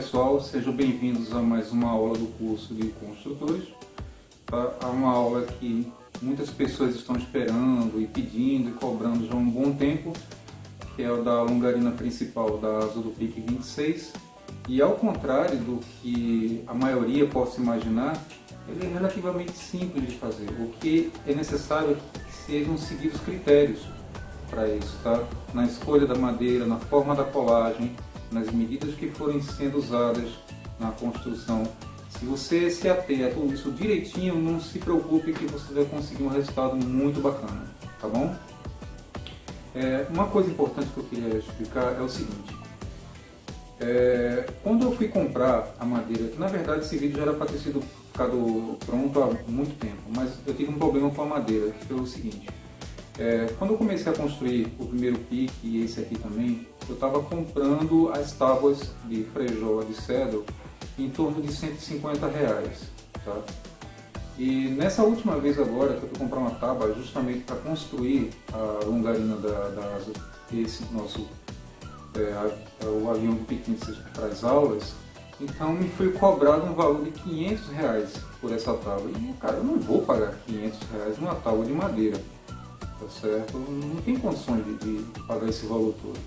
pessoal, sejam bem-vindos a mais uma aula do curso de construtores. Tá? É uma aula que muitas pessoas estão esperando e pedindo e cobrando já há um bom tempo, que é o da longarina principal da Azudupic 26. E ao contrário do que a maioria possa imaginar, ele é relativamente simples de fazer. O que é necessário é que sejam seguidos critérios para isso, tá? Na escolha da madeira, na forma da colagem, nas medidas que forem sendo usadas na construção. Se você se ater a tudo isso direitinho, não se preocupe que você vai conseguir um resultado muito bacana, tá bom? Uma coisa importante que eu queria explicar é o seguinte. Quando eu fui comprar a madeira, que na verdade esse vídeo já era para ter ficado pronto há muito tempo, mas eu tive um problema com a madeira, que foi o seguinte. Quando eu comecei a construir o primeiro pique e esse aqui também, eu estava comprando as tábuas de frejola de cedro em torno de R$150, tá? E nessa última vez agora que eu fui comprar uma tábua justamente para construir a longarina esse nosso o avião de piquenique para as aulas, então me foi cobrado um valor de R$500 por essa tábua. E cara, eu não vou pagar R$500 numa tábua de madeira. Tá certo? Não tem condições de pagar esse valor todo.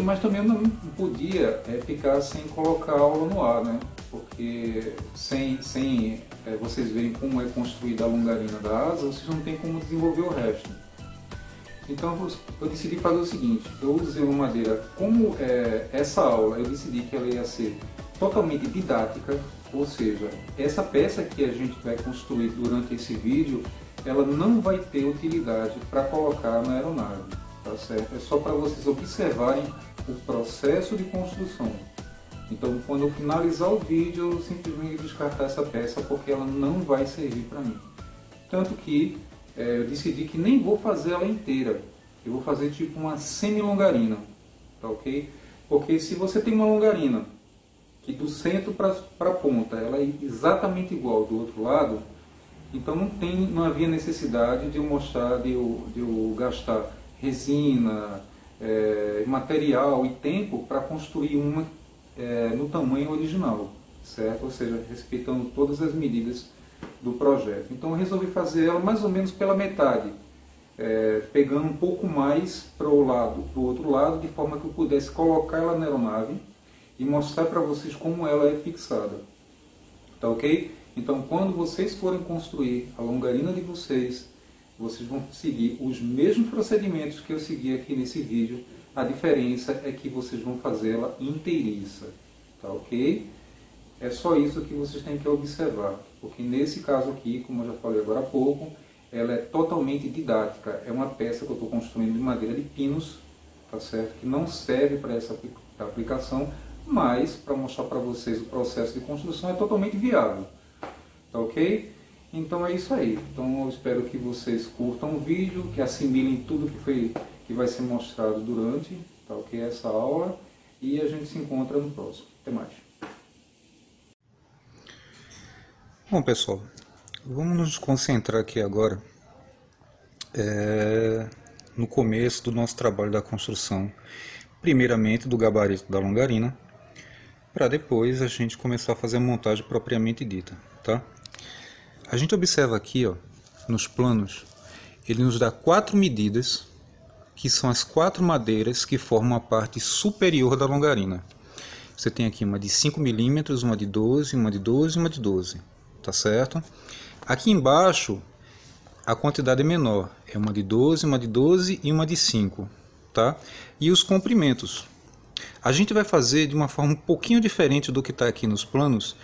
Mas também eu não podia ficar sem colocar a aula no ar, né? Porque sem vocês verem como é construída a longarina da asa, vocês não tem como desenvolver o resto. Então eu decidi fazer o seguinte, eu usei uma madeira, como essa aula eu decidi que ela ia ser totalmente didática, ou seja, essa peça que a gente vai construir durante esse vídeo, ela não vai ter utilidade para colocar na aeronave, tá certo? É só para vocês observarem o processo de construção. Então, quando eu finalizar o vídeo, eu simplesmente descartar essa peça porque ela não vai servir para mim. Tanto que eu decidi que nem vou fazer ela inteira. Eu vou fazer tipo uma semi-longarina, tá ok? Porque se você tem uma longarina que do centro para a ponta ela é exatamente igual do outro lado, então não havia necessidade de eu gastar resina, material e tempo para construir uma no tamanho original, certo? Ou seja, respeitando todas as medidas do projeto. Então eu resolvi fazer ela mais ou menos pela metade, pegando um pouco mais para o outro lado, de forma que eu pudesse colocar ela na aeronave e mostrar para vocês como ela é fixada, tá ok? Então, quando vocês forem construir a longarina de vocês vão seguir os mesmos procedimentos que eu segui aqui nesse vídeo. A diferença é que vocês vão fazê-la inteiriça, tá ok? É só isso que vocês têm que observar, porque nesse caso aqui, como eu já falei agora há pouco, ela é totalmente didática. É uma peça que eu estou construindo de madeira de pinos, tá certo? Que não serve para essa aplicação, mas para mostrar para vocês o processo de construção é totalmente viável. Tá ok? Então é isso aí. Então eu espero que vocês curtam o vídeo, que assimilem tudo que vai ser mostrado durante, tá ok? Essa aula. E a gente se encontra no próximo. Até mais. Bom pessoal, vamos nos concentrar aqui agora no começo do nosso trabalho da construção. Primeiramente do gabarito da longarina, para depois a gente começar a fazer a montagem propriamente dita, tá? A gente observa aqui, ó, nos planos, ele nos dá 4 medidas, que são as 4 madeiras que formam a parte superior da longarina. Você tem aqui uma de 5 mm, uma de 12, uma de 12 e uma de 12, tá certo? Aqui embaixo a quantidade é menor, é uma de 12 e uma de 5, tá? E os comprimentos. A gente vai fazer de uma forma um pouquinho diferente do que está aqui nos planos,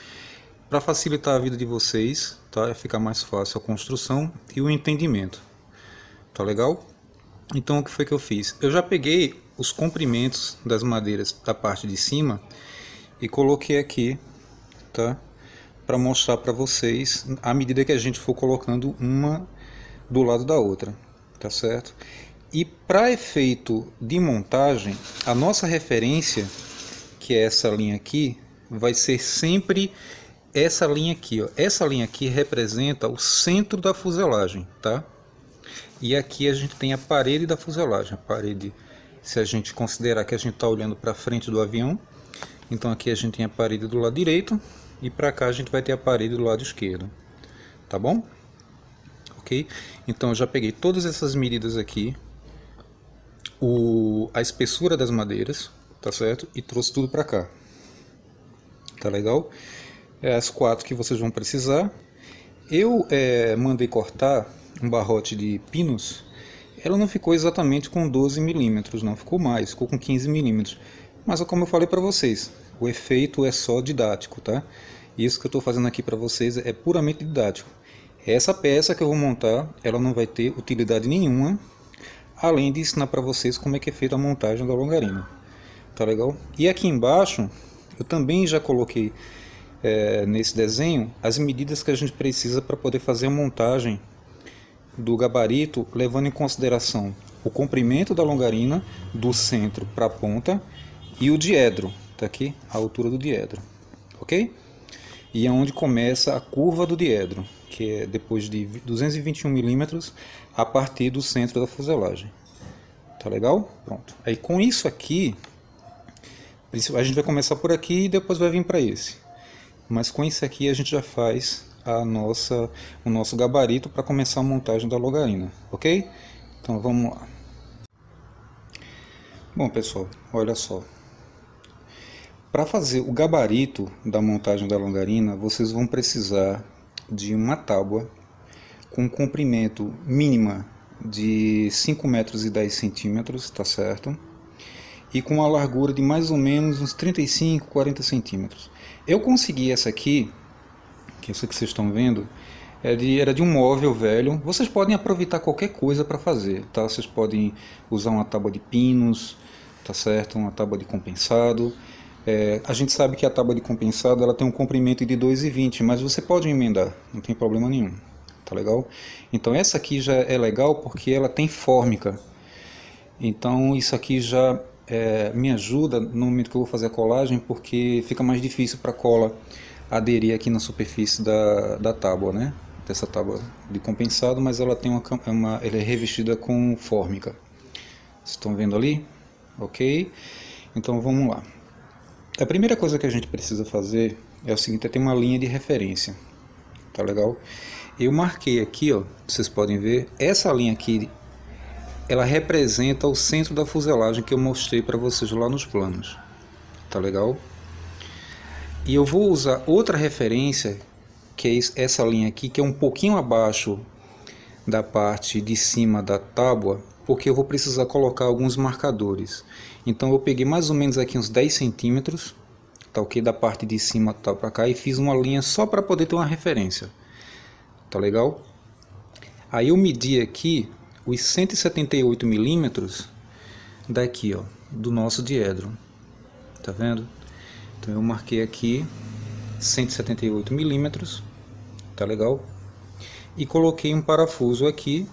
para facilitar a vida de vocês, tá? Ficar mais fácil a construção e o entendimento. Tá legal? Então o que foi que eu fiz? Eu já peguei os comprimentos das madeiras da parte de cima e coloquei aqui, tá? Para mostrar para vocês à medida que a gente for colocando uma do lado da outra, tá certo? E para efeito de montagem, a nossa referência, que é essa linha aqui, vai ser sempre essa linha aqui, ó. Essa linha aqui representa o centro da fuselagem, tá? E aqui a gente tem a parede da fuselagem. A parede, se a gente considerar que a gente está olhando para frente do avião, Então aqui a gente tem a parede do lado direito e para cá a gente vai ter a parede do lado esquerdo, tá bom? Ok? Então eu já peguei todas essas medidas aqui, a espessura das madeiras, tá certo? E trouxe tudo para cá, tá legal? As 4 que vocês vão precisar. Eu mandei cortar um barrote de pinos. Ela não ficou exatamente com 12 milímetros, não, ficou mais, ficou com 15 milímetros. Mas como eu falei para vocês, o efeito é só didático, tá? Isso que eu estou fazendo aqui para vocês é puramente didático. Essa peça que eu vou montar, ela não vai ter utilidade nenhuma, além de ensinar para vocês como é que é feita a montagem da longarina. Tá legal? E aqui embaixo, eu também já coloquei nesse desenho as medidas que a gente precisa para poder fazer a montagem do gabarito, levando em consideração o comprimento da longarina do centro para a ponta e o diedro, tá aqui a altura do diedro, ok? E é onde começa a curva do diedro, que é depois de 221 milímetros a partir do centro da fuselagem. Tá legal? Pronto. Aí com isso aqui, a gente vai começar por aqui e depois vai vir para esse. Mas com isso aqui a gente já faz o nosso gabarito para começar a montagem da longarina, ok? Então vamos lá. Bom pessoal, olha só. Para fazer o gabarito da montagem da longarina, vocês vão precisar de uma tábua com comprimento mínima de 5 metros e 10 centímetros, tá certo? E com uma largura de mais ou menos uns 35, 40 centímetros. Eu consegui essa aqui, que essa que vocês estão vendo, era de um móvel velho. Vocês podem aproveitar qualquer coisa para fazer, tá? Vocês podem usar uma tábua de pinos, tá certo? Uma tábua de compensado. A gente sabe que a tábua de compensado ela tem um comprimento de 2,20, mas você pode emendar, não tem problema nenhum, tá legal? Então essa aqui já é legal porque ela tem fórmica. Então isso aqui já me ajuda no momento que eu vou fazer a colagem, porque fica mais difícil para a cola aderir aqui na superfície da tábua, né? Dessa tábua de compensado, mas ela tem ela é revestida com fórmica. Vocês estão vendo ali? Ok? Então vamos lá. A primeira coisa que a gente precisa fazer é o seguinte, é ter uma linha de referência, tá legal? Eu marquei aqui, ó, vocês podem ver, essa linha aqui, ela representa o centro da fuselagem que eu mostrei para vocês lá nos planos, tá legal? E eu vou usar outra referência, que é essa linha aqui, que é um pouquinho abaixo da parte de cima da tábua, porque eu vou precisar colocar alguns marcadores. Então eu peguei mais ou menos aqui uns 10 centímetros, tá ok? Da parte de cima tá para cá, e fiz uma linha só para poder ter uma referência, tá legal? Aí eu medi aqui os 178 milímetros daqui, ó, do nosso diedro, tá vendo? Então eu marquei aqui 178 milímetros, tá legal? E coloquei um parafuso aqui,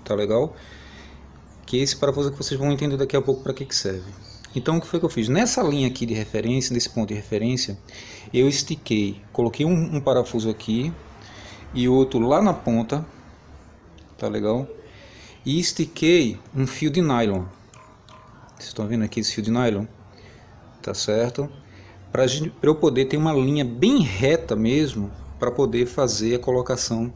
tá legal? Que é esse parafuso que vocês vão entender daqui a pouco para que serve. Então o que foi que eu fiz? Nessa linha aqui de referência, nesse ponto de referência, eu estiquei, coloquei um parafuso aqui e outro lá na ponta, tá legal? E estiquei um fio de nylon. Vocês estão vendo aqui esse fio de nylon? Tá certo? Para eu poder ter uma linha bem reta mesmo, para poder fazer a colocação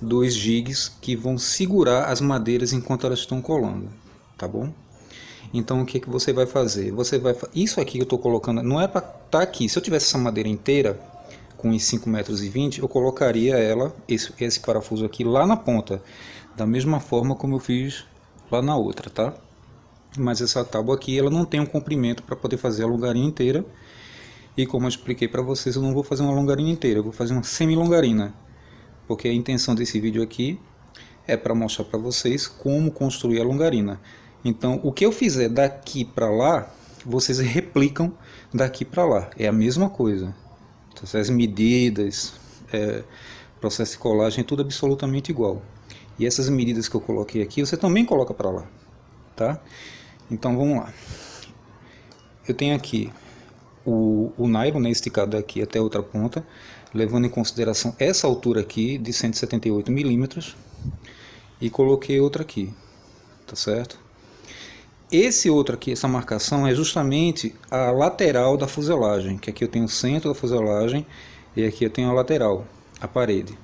dos jigs que vão segurar as madeiras enquanto elas estão colando, tá bom? Então o que você vai fazer? Isso aqui que eu estou colocando não é para estar aqui. Se eu tivesse essa madeira inteira com os 5,20 metros, eu colocaria esse parafuso aqui lá na ponta, da mesma forma como eu fiz lá na outra, tá? Mas essa tábua aqui ela não tem um comprimento para poder fazer a longarina inteira. E como eu expliquei para vocês, eu não vou fazer uma longarina inteira, eu vou fazer uma semi-longarina, porque a intenção desse vídeo aqui é para mostrar para vocês como construir a longarina. Então, o que eu fizer daqui para lá, vocês replicam daqui para lá. É a mesma coisa. Então, as medidas, processo de colagem, é tudo absolutamente igual. E essas medidas que eu coloquei aqui, você também coloca para lá, tá? Então, vamos lá. Eu tenho aqui o nylon, né, esticado daqui até a outra ponta, levando em consideração essa altura aqui de 178 milímetros, e coloquei outra aqui, tá certo? esse outro aqui, essa marcação é justamente a lateral da fuselagem, que aqui eu tenho o centro da fuselagem e aqui eu tenho a lateral, a parede.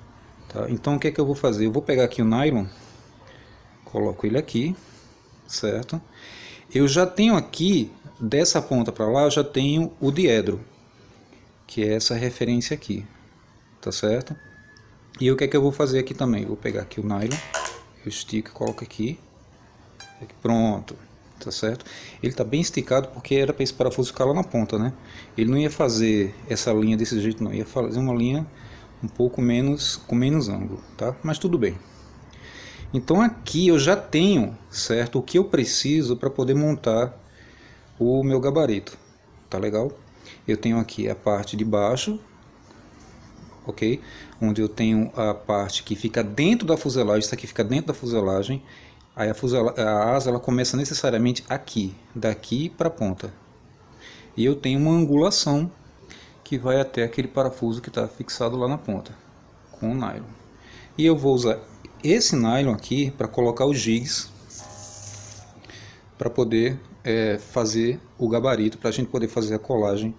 Tá? Então o que é que eu vou fazer? Eu vou pegar aqui o nylon, coloco ele aqui, certo? Eu já tenho aqui, dessa ponta para lá, eu já tenho o diedro, que é essa referência aqui, tá certo? E o que é que eu vou fazer aqui também? Eu vou pegar aqui o nylon, eu estico e coloco aqui, pronto. Tá certo? Ele tá bem esticado porque era para esse parafuso ficar lá na ponta, né? Ele não ia fazer essa linha desse jeito, não. Ia fazer uma linha um pouco menos, com menos ângulo, tá? Mas tudo bem. Então aqui eu já tenho, certo? O que eu preciso para poder montar o meu gabarito. Tá legal? Eu tenho aqui a parte de baixo, ok? Onde eu tenho a parte que fica dentro da fuselagem. Isso aqui fica dentro da fuselagem. Aí a asa ela começa necessariamente aqui, daqui para a ponta. E eu tenho uma angulação que vai até aquele parafuso que está fixado lá na ponta, com o nylon. E eu vou usar esse nylon aqui para colocar os jigs, para poder fazer o gabarito, para a gente poder fazer a colagem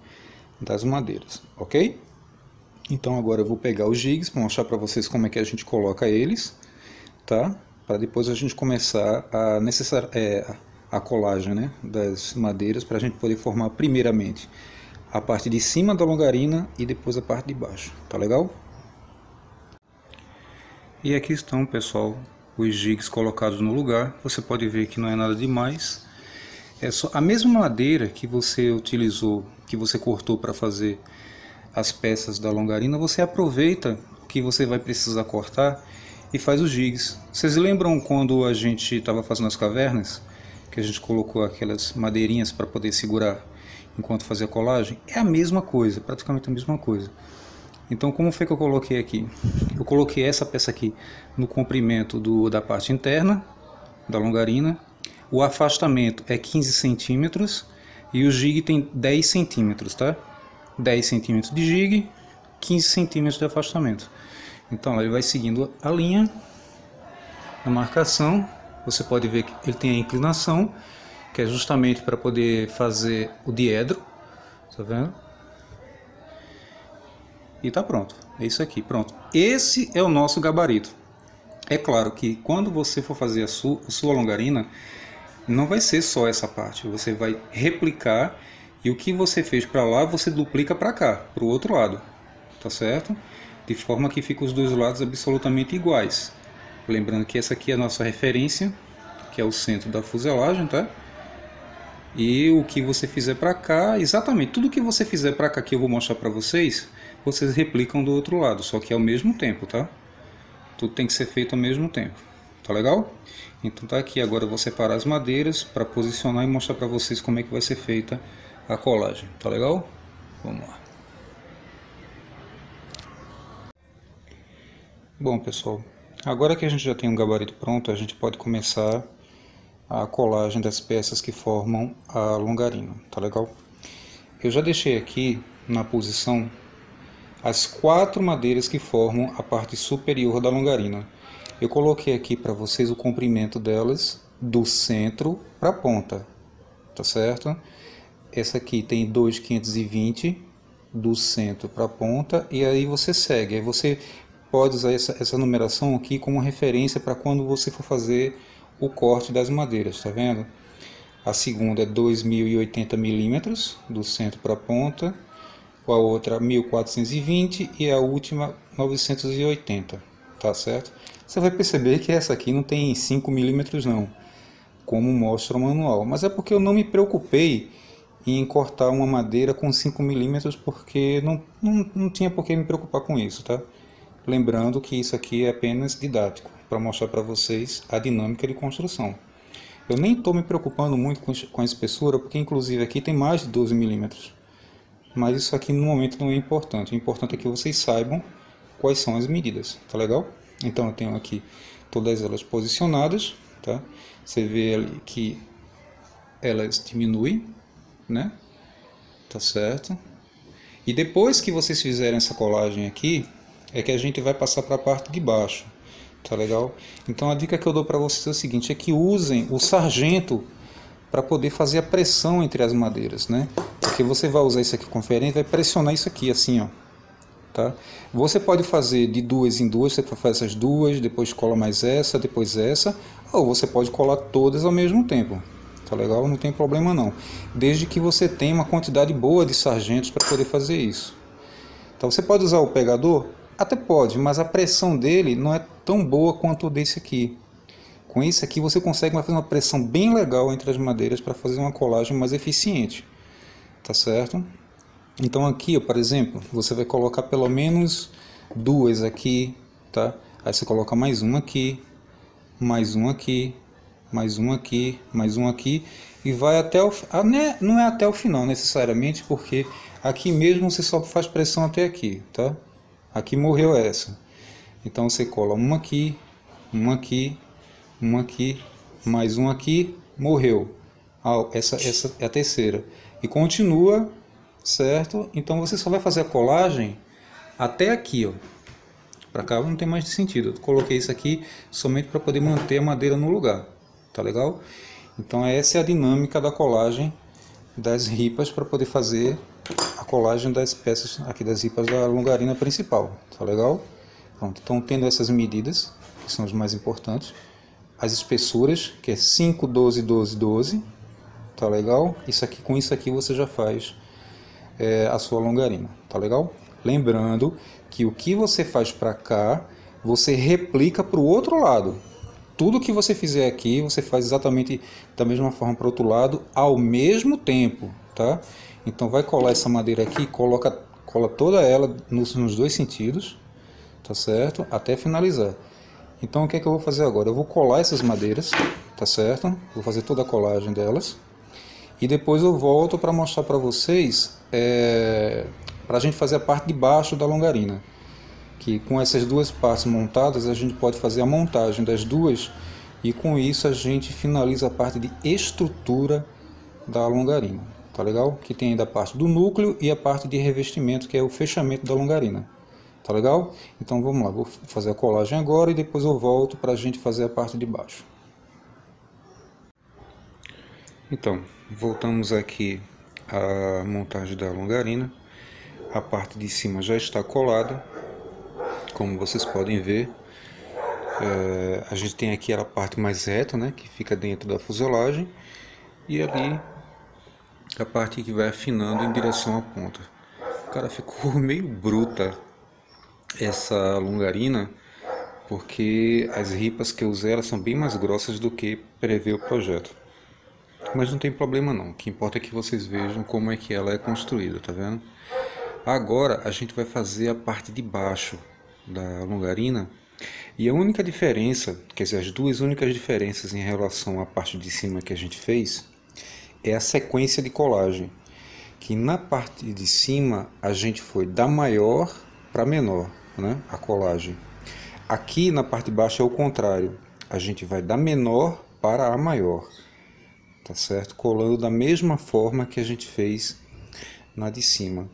das madeiras, ok? Então agora eu vou pegar os jigs para mostrar para vocês como é que a gente coloca eles, tá? Para depois a gente começar a colagem, né, das madeiras, para a gente poder formar primeiramente a parte de cima da longarina e depois a parte de baixo, tá legal? E aqui estão, pessoal, os jigs colocados no lugar. Você pode ver que não é nada demais, é só a mesma madeira que você utilizou, que você cortou para fazer as peças da longarina, você aproveita o que você vai precisar cortar e faz os jigs. Vocês lembram quando a gente estava fazendo as cavernas, que a gente colocou aquelas madeirinhas para poder segurar enquanto fazia a colagem? É a mesma coisa, praticamente a mesma coisa. Então como foi que eu coloquei aqui? Eu coloquei essa peça aqui no comprimento da parte interna da longarina. O afastamento é 15 centímetros e o jig tem 10 centímetros, tá? 10 centímetros de jig, 15 centímetros de afastamento. Então ele vai seguindo a linha da marcação. Você pode ver que ele tem a inclinação, que é justamente para poder fazer o diedro, tá vendo? E tá pronto, é isso aqui, pronto. Esse é o nosso gabarito. É claro que quando você for fazer a sua longarina, não vai ser só essa parte, você vai replicar e o que você fez para lá, você duplica para cá, para o outro lado, tá certo? De forma que fica os dois lados absolutamente iguais. Lembrando que essa aqui é a nossa referência, que é o centro da fuselagem, tá? E o que você fizer para cá, exatamente, tudo que você fizer para cá que eu vou mostrar para vocês, vocês replicam do outro lado, só que ao mesmo tempo, tá? Tudo tem que ser feito ao mesmo tempo, tá legal? Então tá aqui, agora eu vou separar as madeiras para posicionar e mostrar para vocês como é que vai ser feita a colagem, tá legal? Vamos lá. Bom, pessoal, agora que a gente já tem um gabarito pronto, a gente pode começar a colagem das peças que formam a longarina, tá legal? Eu já deixei aqui na posição as 4 madeiras que formam a parte superior da longarina. Eu coloquei aqui para vocês o comprimento delas do centro para a ponta, tá certo? Essa aqui tem 2,520 do centro para a ponta e aí você segue, aí você pode usar essa numeração aqui como referência para quando você for fazer o corte das madeiras, tá vendo? A segunda é 2.080 milímetros do centro para a ponta, a outra 1.420 e a última 980, tá certo? Você vai perceber que essa aqui não tem 5 milímetros não, como mostra o manual, mas é porque eu não me preocupei em cortar uma madeira com 5 milímetros porque não tinha por que me preocupar com isso, tá? Lembrando que isso aqui é apenas didático, para mostrar para vocês a dinâmica de construção. Eu nem estou me preocupando muito com a espessura, porque inclusive aqui tem mais de 12 milímetros. Mas isso aqui no momento não é importante. O importante é que vocês saibam quais são as medidas, tá legal? Então eu tenho aqui todas elas posicionadas, tá? Você vê ali que elas diminuem, né? Tá certo? E depois que vocês fizerem essa colagem aqui, é que a gente vai passar para a parte de baixo, tá legal? Então a dica que eu dou para vocês é o seguinte, é que usem o sargento para poder fazer a pressão entre as madeiras, né? Porque você vai usar isso aqui conferente, vai pressionar isso aqui assim, ó. Tá? Você pode fazer de duas em duas, você faz essas duas, depois cola mais essa, depois essa, ou você pode colar todas ao mesmo tempo. Tá legal? Não tem problema não. Desde que você tenha uma quantidade boa de sargentos para poder fazer isso. Então você pode usar o pegador? Até pode, mas a pressão dele não é tão boa quanto o desse aqui. Com esse aqui você consegue fazer uma pressão bem legal entre as madeiras para fazer uma colagem mais eficiente. Tá certo? Então aqui, ó, por exemplo, você vai colocar pelo menos duas aqui, tá? Aí você coloca mais uma aqui, mais um aqui, mais um aqui, mais um aqui, e vai até o... não é até o final necessariamente, porque aqui mesmo você só faz pressão até aqui, tá? Aqui morreu essa. Então você cola uma aqui, uma aqui, uma aqui, mais um aqui, morreu. Essa é a terceira. E continua, certo? Então você só vai fazer a colagem até aqui, ó. Para cá não tem mais sentido. Eu coloquei isso aqui somente para poder manter a madeira no lugar. Tá legal? Então essa é a dinâmica da colagem das ripas para poder fazer a colagem das peças aqui das ripas da longarina principal. Tá legal? Pronto. Então tendo essas medidas, que são as mais importantes, as espessuras, que é 5, 12, 12, 12. Tá legal? Isso aqui, com isso aqui você já faz a sua longarina. Tá legal? Lembrando que o que você faz para cá, você replica para o outro lado. Tudo que você fizer aqui, você faz exatamente da mesma forma para o outro lado, ao mesmo tempo, tá? Então vai colar essa madeira aqui, cola toda ela nos dois sentidos, tá certo? Até finalizar. Então o que é que eu vou fazer agora? Eu vou colar essas madeiras, tá certo? Vou fazer toda a colagem delas. E depois eu volto para mostrar para vocês, para a gente fazer a parte de baixo da longarina. Que com essas duas partes montadas a gente pode fazer a montagem das duas e com isso a gente finaliza a parte de estrutura da longarina, tá legal? Que tem ainda a parte do núcleo e a parte de revestimento, que é o fechamento da longarina, tá legal? Então vamos lá, vou fazer a colagem agora e depois eu volto para a gente fazer a parte de baixo. Então, voltamos aqui à montagem da longarina. A parte de cima já está colada. Como vocês podem ver, a gente tem aqui a parte mais reta, né, que fica dentro da fuselagem, e ali a parte que vai afinando em direção à ponta. Cara, ficou meio bruta essa longarina, porque as ripas que eu usei elas são bem mais grossas do que prevê o projeto. Mas não tem problema não, o que importa é que vocês vejam como é que ela é construída, tá vendo? Agora a gente vai fazer a parte de baixo da longarina, e a única diferença, quer dizer, as duas únicas diferenças em relação à parte de cima que a gente fez é a sequência de colagem, que na parte de cima a gente foi da maior para menor, né, a colagem. Aqui na parte de baixo é o contrário, a gente vai da menor para a maior, tá certo? Colando da mesma forma que a gente fez na de cima,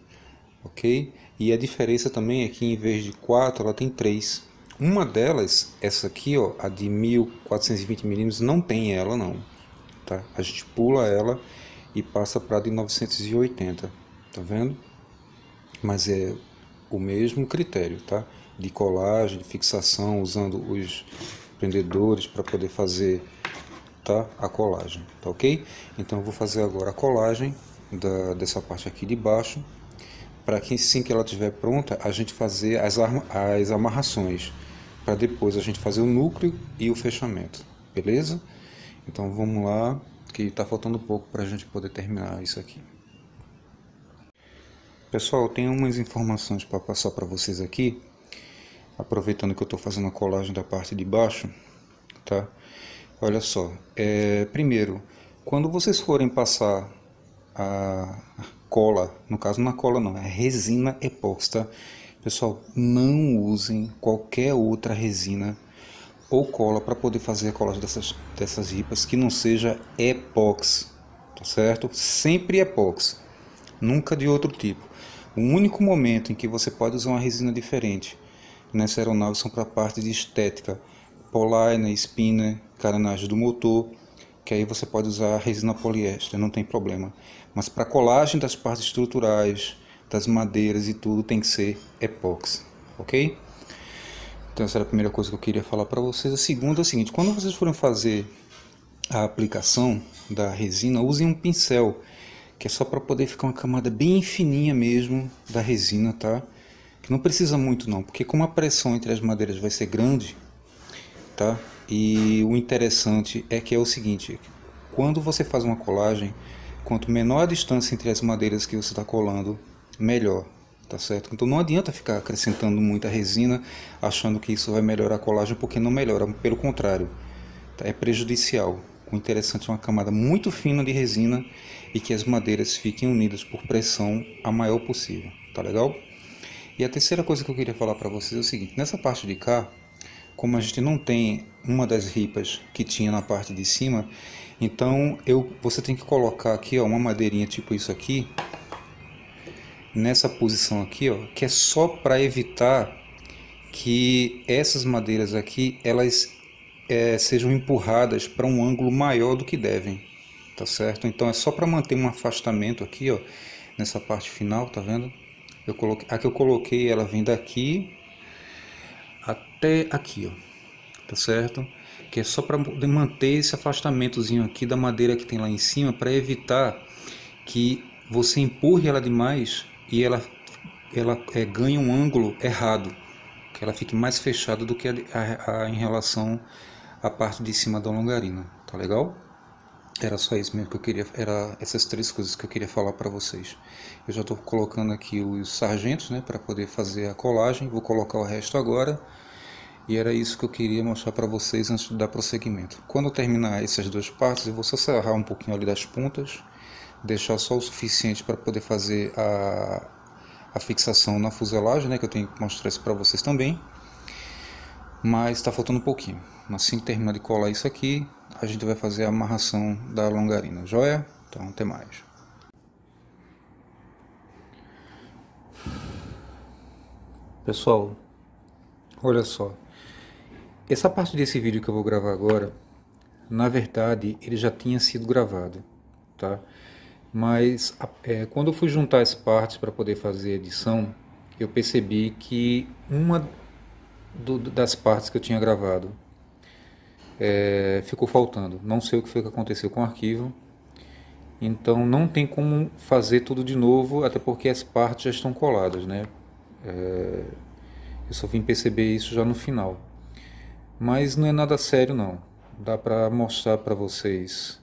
ok? E a diferença também é que em vez de 4, ela tem 3. Uma delas, essa aqui, ó, a de 1420 mm, não tem ela não, tá? A gente pula ela e passa para a de 980, tá vendo? Mas é o mesmo critério, tá? De colagem, de fixação, usando os prendedores para poder fazer, tá, a colagem, tá ok? Então eu vou fazer agora a colagem dessa parte aqui de baixo, para que assim que ela estiver pronta, a gente fazer as amarrações, para depois a gente fazer o núcleo e o fechamento, beleza? Então vamos lá, que está faltando pouco para a gente poder terminar isso aqui. Pessoal, tem umas informações para passar para vocês aqui, aproveitando que eu estou fazendo a colagem da parte de baixo, tá? Olha só, primeiro, quando vocês forem passar a cola, no caso não é cola não, é resina epóxi, tá? Pessoal, não usem qualquer outra resina ou cola para poder fazer a colagem dessas ripas que não seja epóxi, tá certo? Sempre epóxi, nunca de outro tipo. O único momento em que você pode usar uma resina diferente nessa aeronave são para a parte de estética, polaina, spinner, carenagem do motor, que aí você pode usar a resina poliéster, não tem problema. Mas para colagem das partes estruturais, das madeiras e tudo, tem que ser epóxi, ok? Então essa era a primeira coisa que eu queria falar para vocês. A segunda é o seguinte: quando vocês forem fazer a aplicação da resina, usem um pincel, que é só para poder ficar uma camada bem fininha mesmo da resina, tá? Que não precisa muito não, porque como a pressão entre as madeiras vai ser grande, tá? E o interessante é que é o seguinte: quando você faz uma colagem, quanto menor a distância entre as madeiras que você está colando, melhor, tá certo? Então não adianta ficar acrescentando muita resina achando que isso vai melhorar a colagem, porque não melhora, pelo contrário, tá? É prejudicial. O interessante é uma camada muito fina de resina e que as madeiras fiquem unidas por pressão a maior possível, tá legal? E a terceira coisa que eu queria falar para vocês é o seguinte: nessa parte de cá, como a gente não tem uma das ripas que tinha na parte de cima, então você tem que colocar aqui, ó, uma madeirinha tipo isso aqui, nessa posição aqui, ó, que é só para evitar que essas madeiras aqui elas sejam empurradas para um ângulo maior do que devem, tá certo? Então é só para manter um afastamento aqui, ó, nessa parte final, tá vendo? A que eu coloquei, ela vem daqui até aqui, ó, tá certo? Que é só para manter esse afastamentozinho aqui da madeira que tem lá em cima, para evitar que você empurre ela demais e ela ganhe um ângulo errado, que ela fique mais fechada do que em relação à parte de cima da longarina, tá legal? Era só isso mesmo que eu queria, era essas três coisas que eu queria falar para vocês. Eu já estou colocando aqui os sargentos, né, para poder fazer a colagem, vou colocar o resto agora. E era isso que eu queria mostrar para vocês antes de dar prosseguimento. Quando eu terminar essas duas partes, eu vou só serrar um pouquinho ali das pontas, deixar só o suficiente para poder fazer a fixação na fuselagem, né, que eu tenho que mostrar isso para vocês também. Mas está faltando um pouquinho. Assim que terminar de colar isso aqui, a gente vai fazer a amarração da longarina, joia? Então até mais. Pessoal, olha só. Essa parte desse vídeo que eu vou gravar agora, na verdade, ele já tinha sido gravado, tá? Mas quando eu fui juntar as partes para poder fazer a edição, eu percebi que uma das partes que eu tinha gravado ficou faltando. Não sei o que foi que aconteceu com o arquivo, então não tem como fazer tudo de novo, até porque as partes já estão coladas, né? Eu só vim perceber isso já no final. Mas não é nada sério não, dá para mostrar para vocês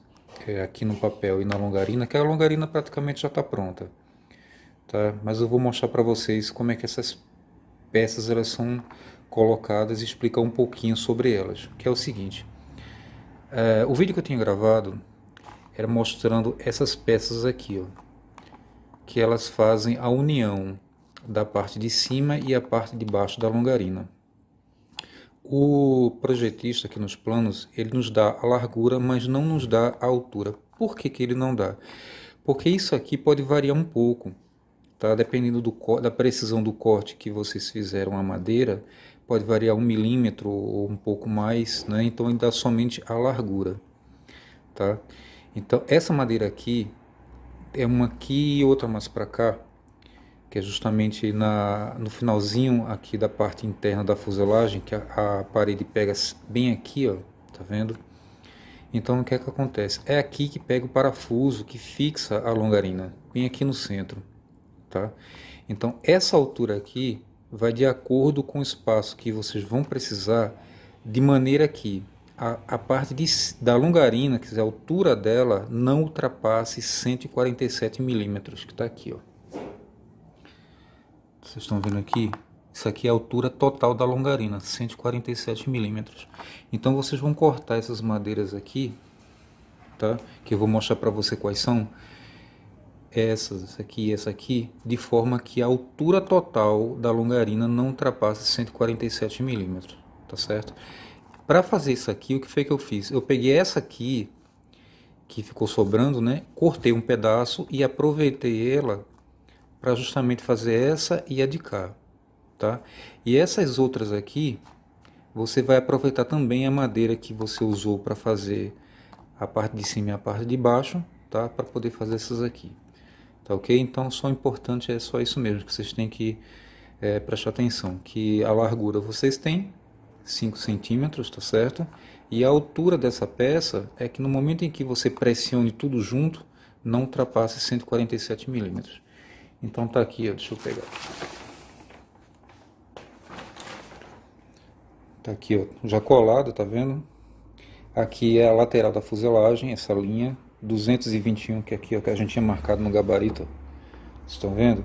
aqui no papel e na longarina, que a longarina praticamente já está pronta, tá? Mas eu vou mostrar para vocês como é que essas peças elas são colocadas e explicar um pouquinho sobre elas, que é o seguinte: o vídeo que eu tinha gravado era mostrando essas peças aqui, ó, que elas fazem a união da parte de cima e a parte de baixo da longarina. O projetista aqui nos planos, ele nos dá a largura, mas não nos dá a altura. Por que que ele não dá? Porque isso aqui pode variar um pouco, tá? Dependendo da precisão do corte que vocês fizeram a madeira, pode variar 1 milímetro ou um pouco mais, né? Então ele dá somente a largura, tá? Então essa madeira aqui é uma aqui e outra mais para cá, que é justamente no finalzinho aqui da parte interna da fuselagem, que a parede pega bem aqui, ó, tá vendo? Então o que é que acontece? É aqui que pega o parafuso que fixa a longarina, bem aqui no centro, tá? Então essa altura aqui vai de acordo com o espaço que vocês vão precisar, de maneira que a parte da longarina, quer dizer, a altura dela, não ultrapasse 147 milímetros, que está aqui, ó. Vocês estão vendo aqui? Isso aqui é a altura total da longarina, 147 milímetros. Então vocês vão cortar essas madeiras aqui, tá? Que eu vou mostrar para você quais são. Essa aqui e essa aqui, de forma que a altura total da longarina não ultrapasse 147 milímetros, tá certo? Para fazer isso aqui, o que foi que eu fiz? Eu peguei essa aqui, que ficou sobrando, né? Cortei um pedaço e aproveitei ela para justamente fazer essa e a de cá, tá? E essas outras aqui, você vai aproveitar também a madeira que você usou para fazer a parte de cima e a parte de baixo, tá? Para poder fazer essas aqui, tá ok? Então só o importante é só isso mesmo, que vocês têm que prestar atenção, que a largura vocês têm 5 centímetros, tá certo? E a altura dessa peça é que no momento em que você pressione tudo junto, não ultrapasse 147 milímetros. Então tá aqui, ó, deixa eu pegar. Tá aqui, ó, já colado, tá vendo? Aqui é a lateral da fuselagem, essa linha 221, que é aqui, ó, que a gente tinha marcado no gabarito. Vocês estão vendo?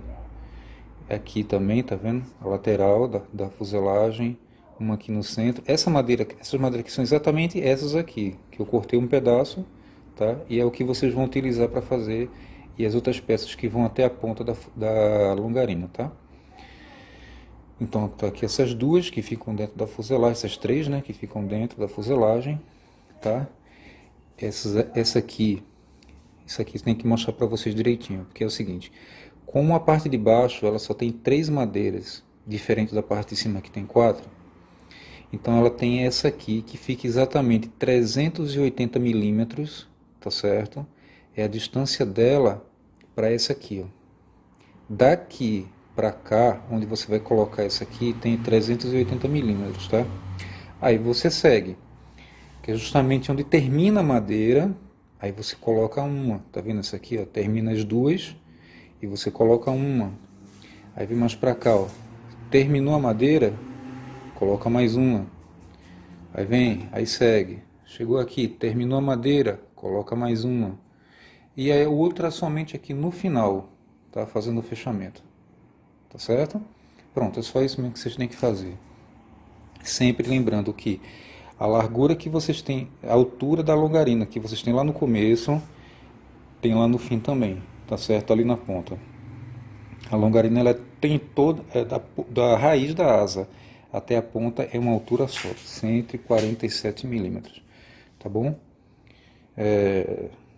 Aqui também, tá vendo? A lateral da fuselagem, uma aqui no centro. Essas madeiras aqui são exatamente essas aqui, que eu cortei um pedaço, tá? E é o que vocês vão utilizar para fazer, e as outras peças que vão até a ponta da longarina, tá? Então tá aqui essas duas que ficam dentro da fuselagem, essas três, né, que ficam dentro da fuselagem, tá? Essa aqui, isso aqui tem que mostrar para vocês direitinho, porque é o seguinte: como a parte de baixo ela só tem 3 madeiras, diferente da parte de cima que tem 4, então ela tem essa aqui que fica exatamente 380 milímetros, tá certo? É a distância dela para essa aqui, ó. Daqui para cá, onde você vai colocar essa aqui, tem 380 milímetros, tá? Aí você segue, que é justamente onde termina a madeira, aí você coloca uma, tá vendo essa aqui, ó? Termina as duas e você coloca uma. Aí vem mais para cá, ó. Terminou a madeira, coloca mais uma. Aí vem, aí segue. Chegou aqui, terminou a madeira, coloca mais uma. E aí o outro é somente aqui no final, tá? Fazendo o fechamento. Tá certo? Pronto, é só isso mesmo que vocês têm que fazer. Sempre lembrando que a largura que vocês têm, a altura da longarina que vocês têm lá no começo, tem lá no fim também, tá certo? Ali na ponta. A longarina ela tem toda, da raiz da asa até a ponta é uma altura só, 147 milímetros, tá bom?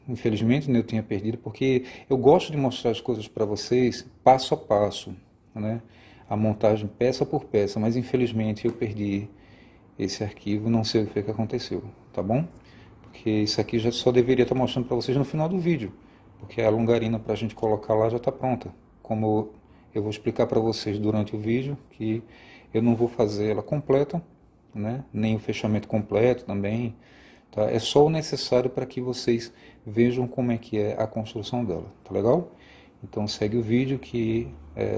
Infelizmente, né, eu tinha perdido, porque eu gosto de mostrar as coisas para vocês passo a passo, né? A montagem peça por peça, mas infelizmente eu perdi esse arquivo, não sei o que aconteceu, tá bom? Porque isso aqui já só deveria estar mostrando para vocês no final do vídeo, porque a longarina para a gente colocar lá já está pronta. Como eu vou explicar para vocês durante o vídeo, que eu não vou fazer ela completa, né? Nem o fechamento completo também, tá? É só o necessário para que vocês vejam como é que é a construção dela, tá legal? Então segue o vídeo que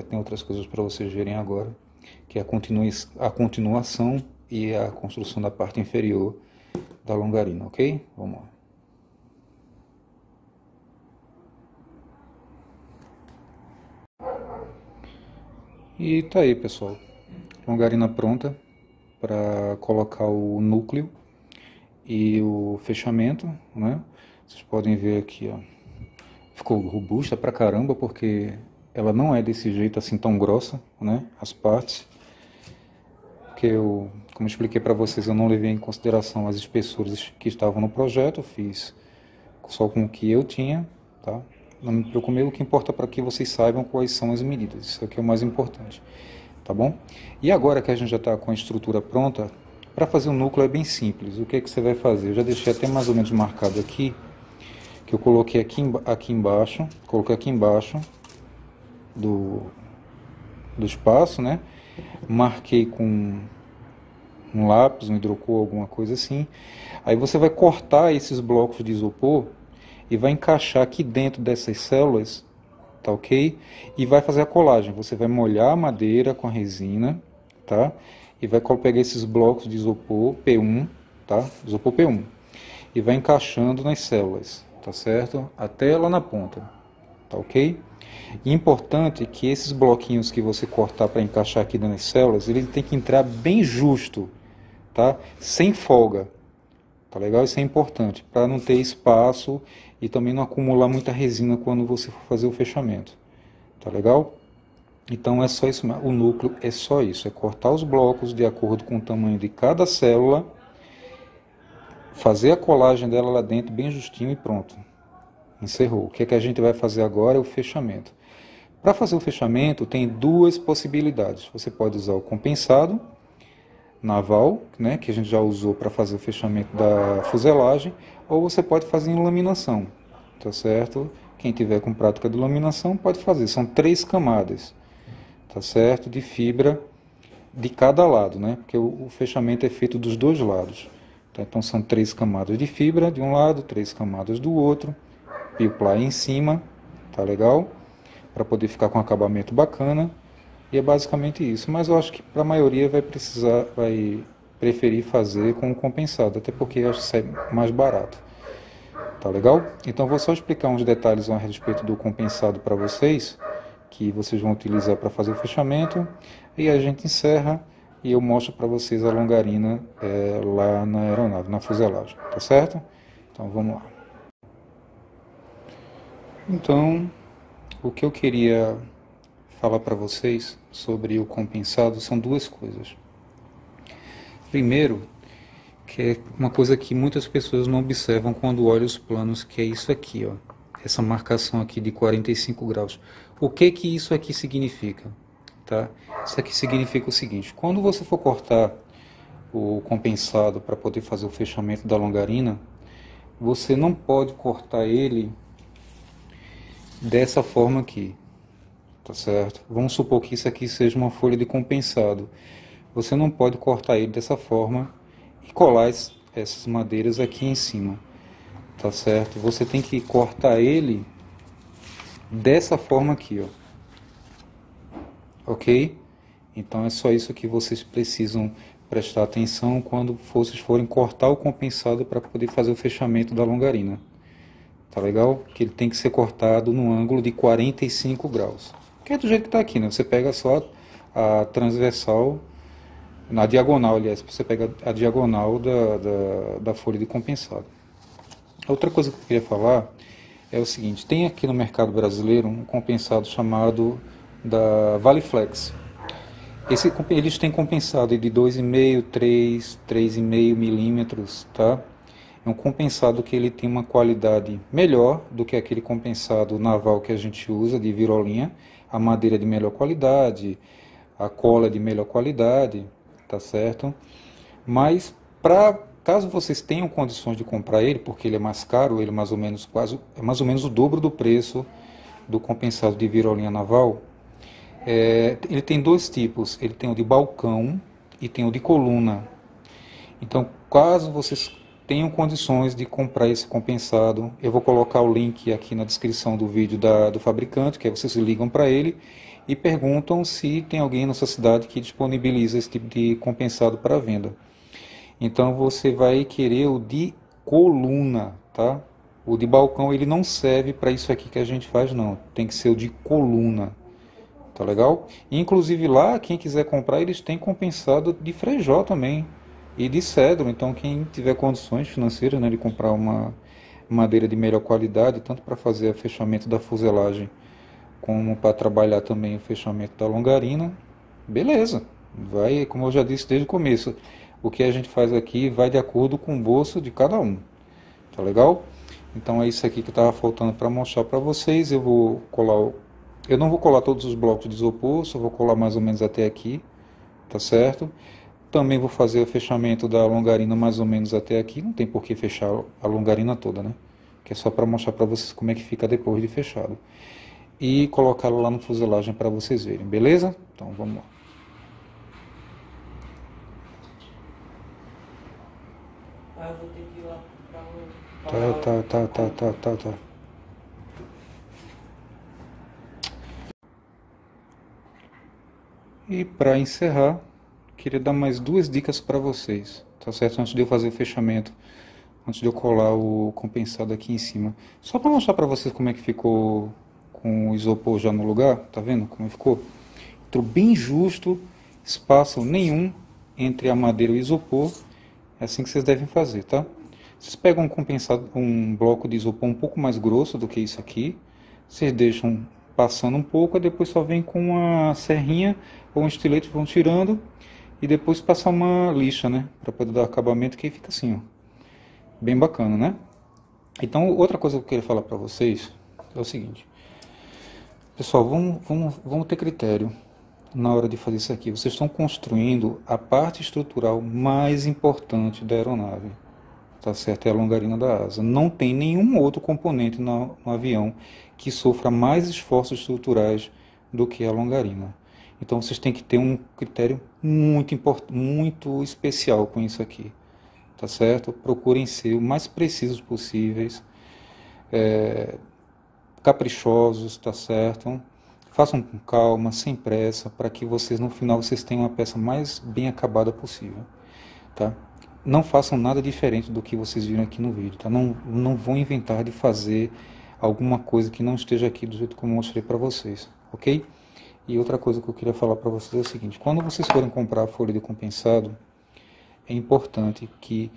tem outras coisas para vocês verem agora, que é a continuação e a construção da parte inferior da longarina, ok? Vamos lá. E tá aí, pessoal, longarina pronta para colocar o núcleo e o fechamento, né? Vocês podem ver aqui, ó, ficou robusta pra caramba, porque ela não é desse jeito assim tão grossa, né? As partes, porque eu, como expliquei para vocês, eu não levei em consideração as espessuras que estavam no projeto, fiz só com o que eu tinha, tá? Não me preocupei, o que importa para que vocês saibam quais são as medidas, isso aqui é o mais importante, tá bom? E agora que a gente já está com a estrutura pronta, para fazer o núcleo é bem simples. O que é que você vai fazer? Eu já deixei até mais ou menos marcado aqui, que eu coloquei aqui embaixo, coloquei aqui embaixo do espaço, né? Marquei com um lápis, um hidrocor, alguma coisa assim. Aí você vai cortar esses blocos de isopor e vai encaixar aqui dentro dessas células, tá ok? E vai fazer a colagem. Você vai molhar a madeira com a resina, tá? E vai pegar esses blocos de isopor P1, tá? Isopor P1. E vai encaixando nas células, tá certo? Até lá na ponta, tá ok? E importante que esses bloquinhos que você cortar para encaixar aqui nas células, ele tem que entrar bem justo, tá? Sem folga, tá legal? Isso é importante, para não ter espaço e também não acumular muita resina quando você for fazer o fechamento, tá legal? Então é só isso, o núcleo é só isso, é cortar os blocos de acordo com o tamanho de cada célula, fazer a colagem dela lá dentro bem justinho e pronto. Encerrou. O que é que a gente vai fazer agora é o fechamento. Para fazer o fechamento tem duas possibilidades. Você pode usar o compensado, naval, né, que a gente já usou para fazer o fechamento da fuselagem, ou você pode fazer em laminação, tá certo? Quem tiver com prática de laminação pode fazer, são 3 camadas, tá certo? De fibra de cada lado, né? Porque o fechamento é feito dos dois lados. Tá? Então são 3 camadas de fibra de um lado, 3 camadas do outro, ply em cima, tá legal? Para poder ficar com um acabamento bacana. E é basicamente isso. Mas eu acho que para a maioria vai preferir fazer com o compensado, até porque eu acho que sai mais barato. Tá legal? Então vou só explicar uns detalhes a respeito do compensado para vocês, que vocês vão utilizar para fazer o fechamento, e a gente encerra e eu mostro para vocês a longarina lá na aeronave, na fuselagem, tá certo? Então vamos lá. Então, o que eu queria falar para vocês sobre o compensado são 2 coisas. Primeiro, que é uma coisa que muitas pessoas não observam quando olham os planos, que é isso aqui, ó, essa marcação aqui de 45 graus. O que que isso aqui significa? Tá? Isso aqui significa o seguinte: quando você for cortar o compensado para poder fazer o fechamento da longarina, você não pode cortar ele dessa forma aqui, tá certo? Vamos supor que isso aqui seja uma folha de compensado. Você não pode cortar ele dessa forma e colar essas madeiras aqui em cima, tá certo? Você tem que cortar ele dessa forma aqui, ó. Ok? Então é só isso que vocês precisam prestar atenção quando vocês forem cortar o compensado para poder fazer o fechamento da longarina. Tá legal? Que ele tem que ser cortado no ângulo de 45 graus. Que é do jeito que está aqui, né? Você pega só a transversal, na diagonal, aliás, você pega a diagonal da folha de compensado. Outra coisa que eu queria falar é o seguinte: tem aqui no mercado brasileiro um compensado chamado da Valiflex. Eles têm compensado de 2,5, 3, 3,5 milímetros, tá? É um compensado que ele tem uma qualidade melhor do que aquele compensado naval que a gente usa, de virolinha. A madeira de melhor qualidade, a cola de melhor qualidade, tá certo? Mas, caso vocês tenham condições de comprar ele, porque ele é mais caro, ele é mais ou menos o dobro do preço do compensado de virolinha naval. Ele tem 2 tipos, ele tem o de balcão e tem o de coluna. Então, caso vocês tenham condições de comprar esse compensado, eu vou colocar o link aqui na descrição do vídeo do fabricante, que aí vocês ligam para ele e perguntam se tem alguém na sua cidade que disponibiliza esse tipo de compensado para venda. Então você vai querer o de coluna, tá? O de balcão ele não serve para isso aqui que a gente faz, não. Tem que ser o de coluna. Tá legal? Inclusive lá, quem quiser comprar, eles têm compensado de frejó também e de cedro. Então quem tiver condições financeiras, né, de comprar uma madeira de melhor qualidade, tanto para fazer o fechamento da fuselagem como para trabalhar também o fechamento da longarina, beleza. Vai, como eu já disse desde o começo, o que a gente faz aqui vai de acordo com o bolso de cada um. Tá legal? Então é isso aqui que estava faltando para mostrar para vocês. Eu não vou colar todos os blocos de isopor, só vou colar mais ou menos até aqui, tá certo? Também vou fazer o fechamento da longarina mais ou menos até aqui, não tem por que fechar a longarina toda, né? Que é só para mostrar para vocês como é que fica depois de fechado. E colocá-lo lá no fuselagem para vocês verem, beleza? Então vamos lá. Eu vou ter que ir lá para Tá. E para encerrar, queria dar mais 2 dicas para vocês, tá certo? Antes de eu fazer o fechamento, antes de eu colar o compensado aqui em cima. Só para mostrar para vocês como é que ficou com o isopor já no lugar, tá vendo como ficou? Entrou bem justo, espaço nenhum entre a madeira e o isopor. É assim que vocês devem fazer, tá? Vocês pegam um bloco de isopor um pouco mais grosso do que isso aqui, vocês deixam passando um pouco, e depois só vem com uma serrinha ou um estilete, vão tirando e depois passar uma lixa, né, para poder dar acabamento, que aí fica assim, ó, bem bacana, né? Então, outra coisa que eu queria falar para vocês é o seguinte: pessoal, vamos ter critério. na hora de fazer isso aqui? Vocês estão construindo a parte estrutural mais importante da aeronave, tá certo? É a longarina da asa. Não tem nenhum outro componente no avião que sofra mais esforços estruturais do que a longarina. Então vocês têm que ter um critério muito especial com isso aqui, tá certo? Procurem ser o mais precisos possíveis, caprichosos, tá certo? Façam com calma, sem pressa, para que vocês no final vocês tenham uma peça mais bem acabada possível, tá? Não façam nada diferente do que vocês viram aqui no vídeo, tá? Não vão inventar de fazer alguma coisa que não esteja aqui do jeito como eu mostrei para vocês, ok? E outra coisa que eu queria falar para vocês é o seguinte: quando vocês forem comprar a folha de compensado, é importante que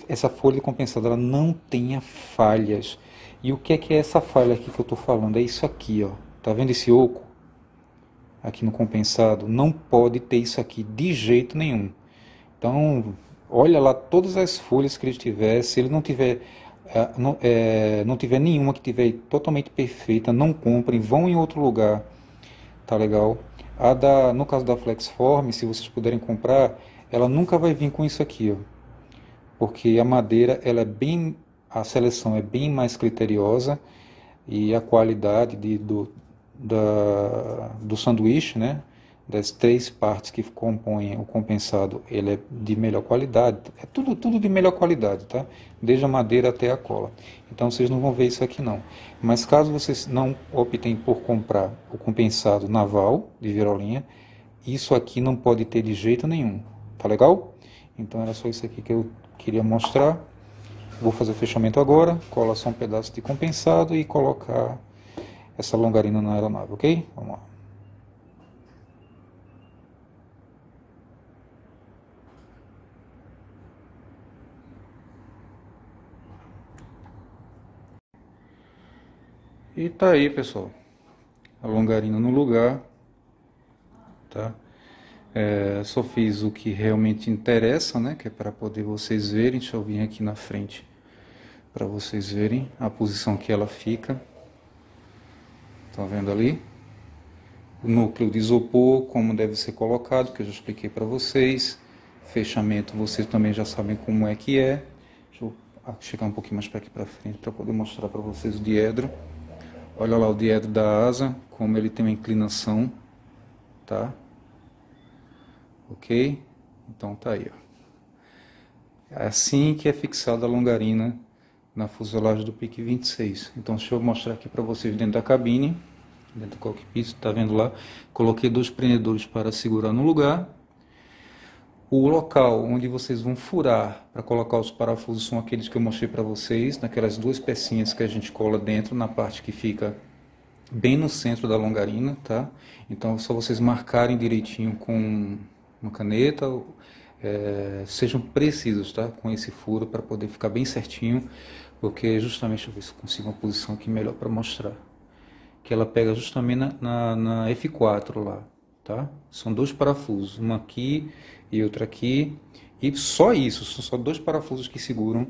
essa folha de compensado ela não tenha falhas. E o que é essa falha aqui que eu estou falando? É isso aqui, ó. Tá vendo esse oco aqui no compensado? Não pode ter isso aqui de jeito nenhum. Então, olha lá todas as folhas que ele tiver. Se ele não tiver não tiver nenhuma que tiver totalmente perfeita, não comprem, vão em outro lugar, tá legal? No caso da Flexform, se vocês puderem comprar, ela nunca vai vir com isso aqui, ó, porque a madeira a seleção é bem mais criteriosa e a qualidade do sanduíche, né, das 3 partes que compõem o compensado, ele é de melhor qualidade, é tudo de melhor qualidade, tá? Desde a madeira até a cola. Então vocês não vão ver isso aqui não. Mas caso vocês não optem por comprar o compensado naval de virolinha, isso aqui não pode ter de jeito nenhum, tá legal? Então era só isso aqui que eu queria mostrar. Vou fazer o fechamento agora, colar só um pedaço de compensado e colocar essa longarina na aeronave, ok? Vamos lá. E tá aí, pessoal, a longarina no lugar, tá? Só fiz o que realmente interessa, né? Que é para poder vocês verem. Deixa eu vir aqui na frente para vocês verem a posição que ela fica. Estão vendo ali? O núcleo de isopor, como deve ser colocado, que eu já expliquei para vocês. Fechamento, vocês também já sabem como é que é. Deixa eu chegar um pouquinho mais para aqui para frente para poder mostrar para vocês o diedro. Olha lá o diedro da asa, como ele tem uma inclinação, tá? Ok? Então tá aí, ó. É assim que é fixada a longarina na fuselagem do Pique 26. Então deixa eu mostrar aqui para vocês dentro da cabine, dentro do cockpit, tá vendo lá? Coloquei 2 prendedores para segurar no lugar. O local onde vocês vão furar para colocar os parafusos são aqueles que eu mostrei para vocês, naquelas 2 pecinhas que a gente cola dentro, na parte que fica bem no centro da longarina, tá? Então é só vocês marcarem direitinho com uma caneta, sejam precisos, tá? Com esse furo para poder ficar bem certinho, porque justamente, deixa eu ver se eu consigo uma posição aqui melhor para mostrar, que ela pega justamente na F4 lá, tá? São 2 parafusos, uma aqui e outra aqui, e só isso, são só 2 parafusos que seguram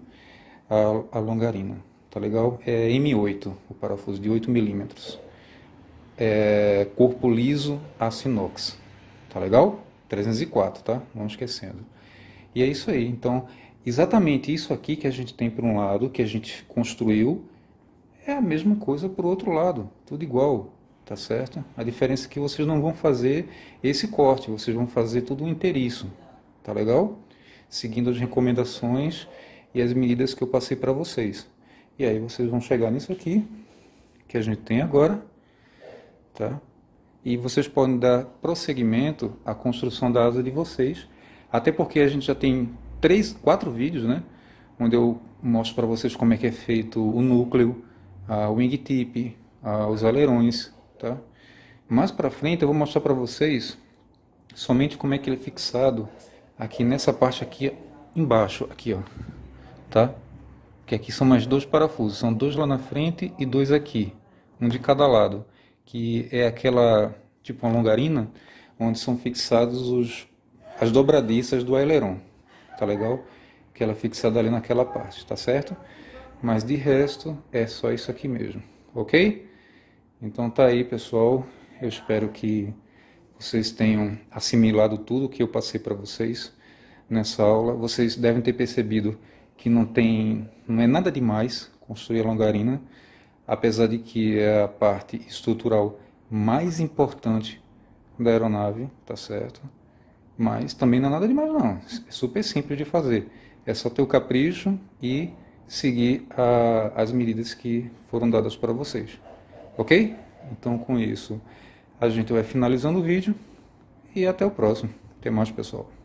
a longarina, tá legal? É M8, o parafuso de 8 milímetros, corpo liso, aço inox, tá legal? 304, tá? Não esquecendo. E é isso aí, então, exatamente isso aqui que a gente tem por um lado, que a gente construiu, é a mesma coisa por outro lado, tudo igual, tá certo? A diferença é que vocês não vão fazer esse corte, vocês vão fazer tudo inteiriço, tá legal? Seguindo as recomendações e as medidas que eu passei para vocês. E aí vocês vão chegar nisso aqui, que a gente tem agora, tá? E vocês podem dar prosseguimento à construção da asa de vocês, até porque a gente já tem 4 vídeos, né? Onde eu mostro para vocês como é que é feito o núcleo, a wingtip, os alerões, tá? Mais para frente eu vou mostrar para vocês somente como é que ele é fixado aqui nessa parte aqui embaixo, aqui, ó, tá? Que aqui são mais 2 parafusos, são 2 lá na frente e 2 aqui, um de cada lado, que é aquela, tipo uma longarina, onde são fixados as dobradiças do aileron, tá legal? Que ela é fixada ali naquela parte, tá certo? Mas de resto é só isso aqui mesmo, ok? Então tá aí, pessoal, eu espero que vocês tenham assimilado tudo que eu passei para vocês nessa aula. Vocês devem ter percebido que não é nada demais construir a longarina, apesar de que é a parte estrutural mais importante da aeronave, tá certo? Mas também não é nada demais não, é super simples de fazer. É só ter o capricho e seguir as medidas que foram dadas para vocês, ok? Então com isso a gente vai finalizando o vídeo e até o próximo. Até mais, pessoal.